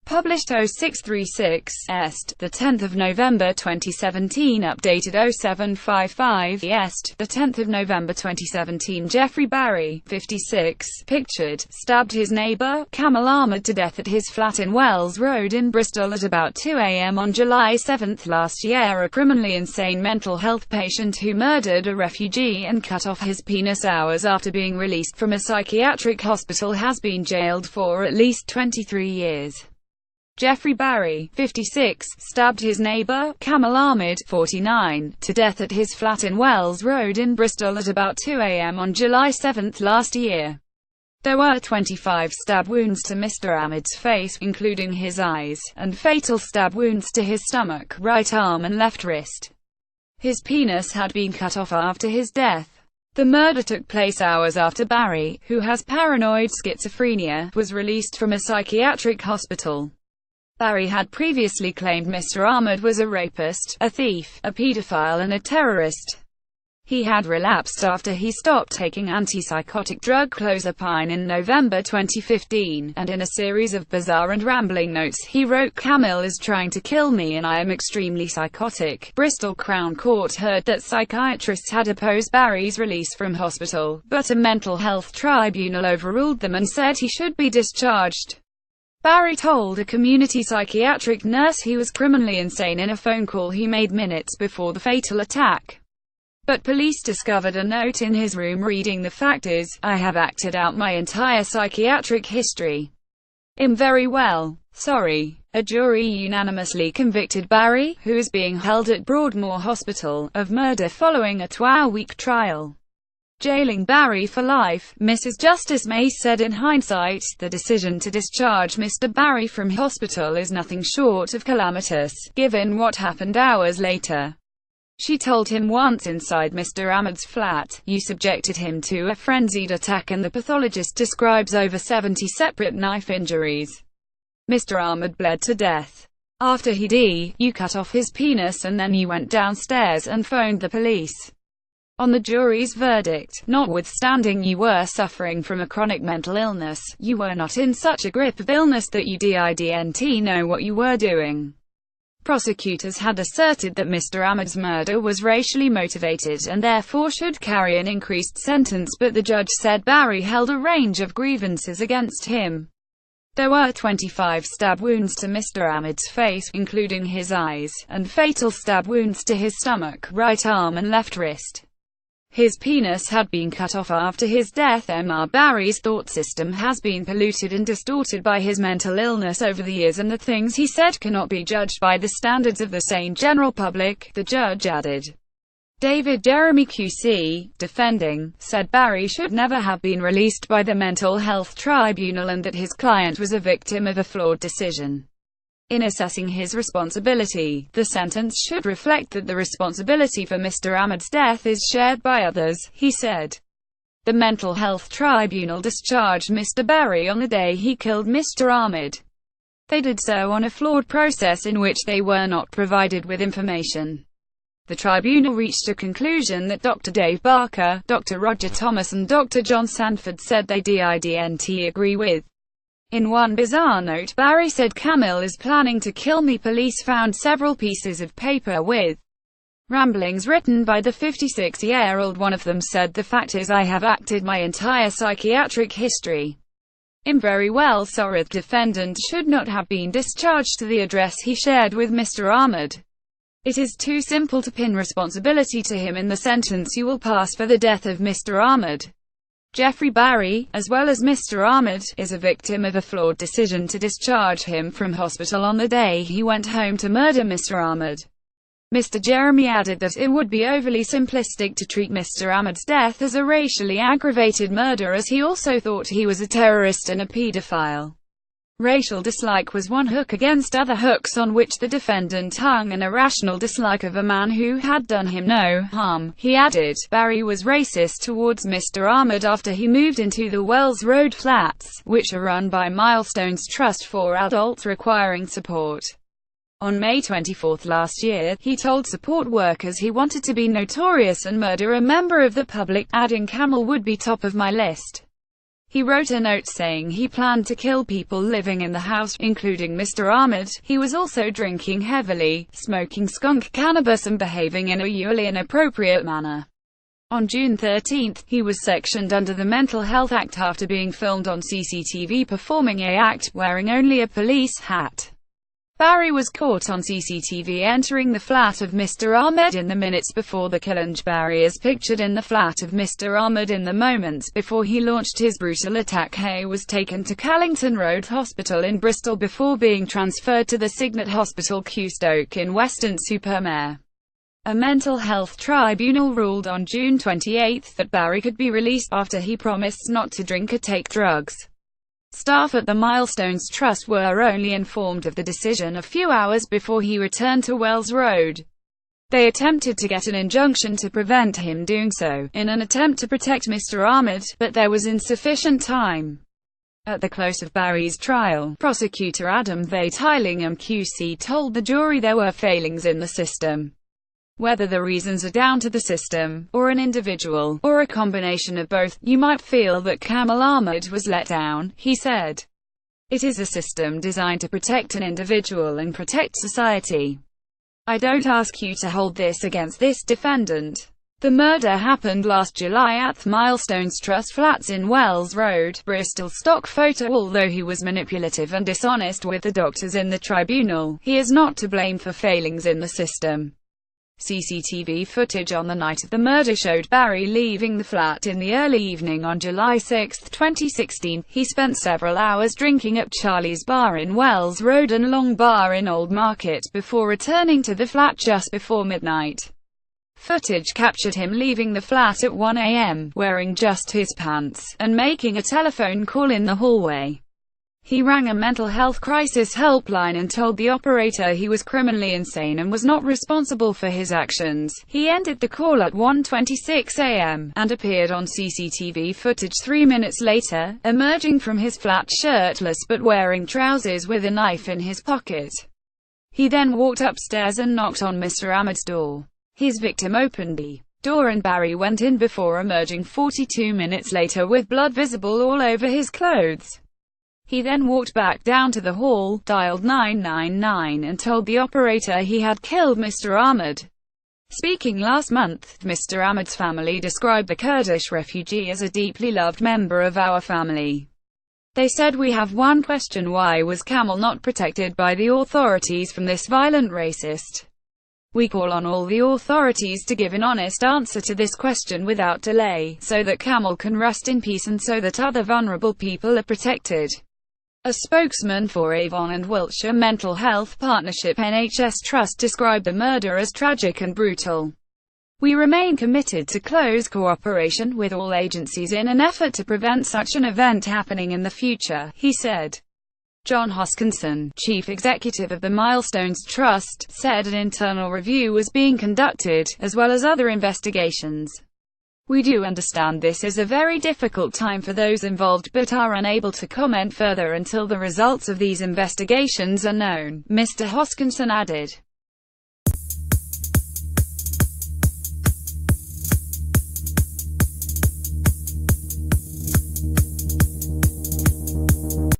Published 0636 Est, the 10th of November 2017. Updated 0755 Est, the 10th of November 2017. Jeffrey Barry, 56, pictured, stabbed his neighbour, Kamil Ahmad, to death at his flat in Wells Road in Bristol at about 2 a.m. on July 7 last year. A criminally insane mental health patient who murdered a refugee and cut off his penis hours after being released from a psychiatric hospital has been jailed for at least 23 years. Jeffrey Barry, 56, stabbed his neighbour, Kamil Ahmad, 49, to death at his flat in Wells Road in Bristol at about 2 a.m. on July 7 last year. There were 25 stab wounds to Mr. Ahmad's face, including his eyes, and fatal stab wounds to his stomach, right arm and left wrist. His penis had been cut off after his death. The murder took place hours after Barry, who has paranoid schizophrenia, was released from a psychiatric hospital. Barry had previously claimed Mr. Ahmad was a rapist, a thief, a pedophile and a terrorist. He had relapsed after he stopped taking antipsychotic drug clozapine in November 2015, and in a series of bizarre and rambling notes he wrote, "Kamil is trying to kill me and I am extremely psychotic." Bristol Crown Court heard that psychiatrists had opposed Barry's release from hospital, but a mental health tribunal overruled them and said he should be discharged. Barry told a community psychiatric nurse he was criminally insane in a phone call he made minutes before the fatal attack. But police discovered a note in his room reading, "The fact is, I have acted out my entire psychiatric history. I'm very well. Sorry." A jury unanimously convicted Barry, who is being held at Broadmoor Hospital, of murder following a 12-week trial. Jailing Barry for life, Mrs. Justice Mace said, "In hindsight, the decision to discharge Mr. Barry from hospital is nothing short of calamitous, given what happened hours later." She told him once inside Mr. Ahmad's flat, "You subjected him to a frenzied attack and the pathologist describes over 70 separate knife injuries. Mr. Ahmad bled to death. After he died, you cut off his penis and then you went downstairs and phoned the police." On the jury's verdict, notwithstanding you were suffering from a chronic mental illness, you were not in such a grip of illness that you didn't know what you were doing. Prosecutors had asserted that Mr. Ahmad's murder was racially motivated and therefore should carry an increased sentence, but the judge said Barry held a range of grievances against him. There were 25 stab wounds to Mr. Ahmad's face, including his eyes, and fatal stab wounds to his stomach, right arm and left wrist. His penis had been cut off after his death. Barry's thought system has been polluted and distorted by his mental illness over the years, and the things he said cannot be judged by the standards of the sane general public, the judge added. David Jeremy QC, defending, said Barry should never have been released by the mental health tribunal and that his client was a victim of a flawed decision. In assessing his responsibility, the sentence should reflect that the responsibility for Mr. Ahmad's death is shared by others, he said. The Mental Health Tribunal discharged Mr. Barry on the day he killed Mr. Ahmad. They did so on a flawed process in which they were not provided with information. The tribunal reached a conclusion that Dr. Dave Barker, Dr. Roger Thomas and Dr. John Sanford said they didn't agree with. In one bizarre note, Barry said, "Kamil is planning to kill me." Police found several pieces of paper with ramblings written by the 56-year-old. One of them said, "The fact is, I have acted my entire psychiatric history. I'm very well sorry." The defendant should not have been discharged to the address he shared with Mr. Ahmad. It is too simple to pin responsibility to him in the sentence you will pass for the death of Mr. Ahmad. Jeffrey Barry, as well as Mr. Ahmad, is a victim of a flawed decision to discharge him from hospital on the day he went home to murder Mr. Ahmad. Mr. Jeremy added that it would be overly simplistic to treat Mr. Ahmad's death as a racially aggravated murder, as he also thought he was a terrorist and a pedophile. Racial dislike was one hook against other hooks on which the defendant hung an irrational dislike of a man who had done him no harm, he added. Barry was racist towards Mr. Ahmad after he moved into the Wells Road flats, which are run by Milestones Trust for adults requiring support. On May 24 last year, he told support workers he wanted to be notorious and murder a member of the public, adding, "Kamil would be top of my list." He wrote a note saying he planned to kill people living in the house, including Mr. Ahmad. He was also drinking heavily, smoking skunk cannabis and behaving in a usually inappropriate manner. On June 13, he was sectioned under the Mental Health Act after being filmed on CCTV performing a act, wearing only a police hat. Barry was caught on CCTV entering the flat of Mr. Ahmad in the minutes before the killing. Barry is pictured in the flat of Mr. Ahmad in the moments before he launched his brutal attack. Hay was taken to Callington Road Hospital in Bristol before being transferred to the Signet Hospital Cewstoke in Weston-super-Mare. A mental health tribunal ruled on June 28 that Barry could be released after he promised not to drink or take drugs. Staff at the Milestones Trust were only informed of the decision a few hours before he returned to Wells Road. They attempted to get an injunction to prevent him doing so, in an attempt to protect Mr. Ahmad, but there was insufficient time. At the close of Barry's trial, prosecutor Adam Vaitillingham QC told the jury there were failings in the system. Whether the reasons are down to the system, or an individual, or a combination of both, you might feel that Kamil Ahmad was let down, he said. It is a system designed to protect an individual and protect society. I don't ask you to hold this against this defendant. The murder happened last July at the Milestones Trust flats in Wells Road, Bristol. Stock photo. Although he was manipulative and dishonest with the doctors in the tribunal, he is not to blame for failings in the system. CCTV footage on the night of the murder showed Barry leaving the flat in the early evening on July 6, 2016. He spent several hours drinking at Charlie's Bar in Wells Road and Long Bar in Old Market before returning to the flat just before midnight. Footage captured him leaving the flat at 1 a.m., wearing just his pants, and making a telephone call in the hallway. He rang a mental health crisis helpline and told the operator he was criminally insane and was not responsible for his actions. He ended the call at 1:26 a.m. and appeared on CCTV footage 3 minutes later, emerging from his flat shirtless but wearing trousers with a knife in his pocket. He then walked upstairs and knocked on Mr. Ahmad's door. His victim opened the door and Barry went in before emerging 42 minutes later with blood visible all over his clothes. He then walked back down to the hall, dialed 999 and told the operator he had killed Mr. Ahmad. Speaking last month, Mr. Ahmad's family described the Kurdish refugee as a deeply loved member of our family. They said, "We have one question: why was Kamil not protected by the authorities from this violent racist? We call on all the authorities to give an honest answer to this question without delay, so that Kamil can rest in peace and so that other vulnerable people are protected." A spokesman for Avon and Wiltshire Mental Health Partnership NHS Trust described the murder as tragic and brutal. "We remain committed to close cooperation with all agencies in an effort to prevent such an event happening in the future," he said. John Hoskinson, chief executive of the Milestones Trust, said an internal review was being conducted, as well as other investigations. "We do understand this is a very difficult time for those involved but are unable to comment further until the results of these investigations are known," Mr. Hoskinson added.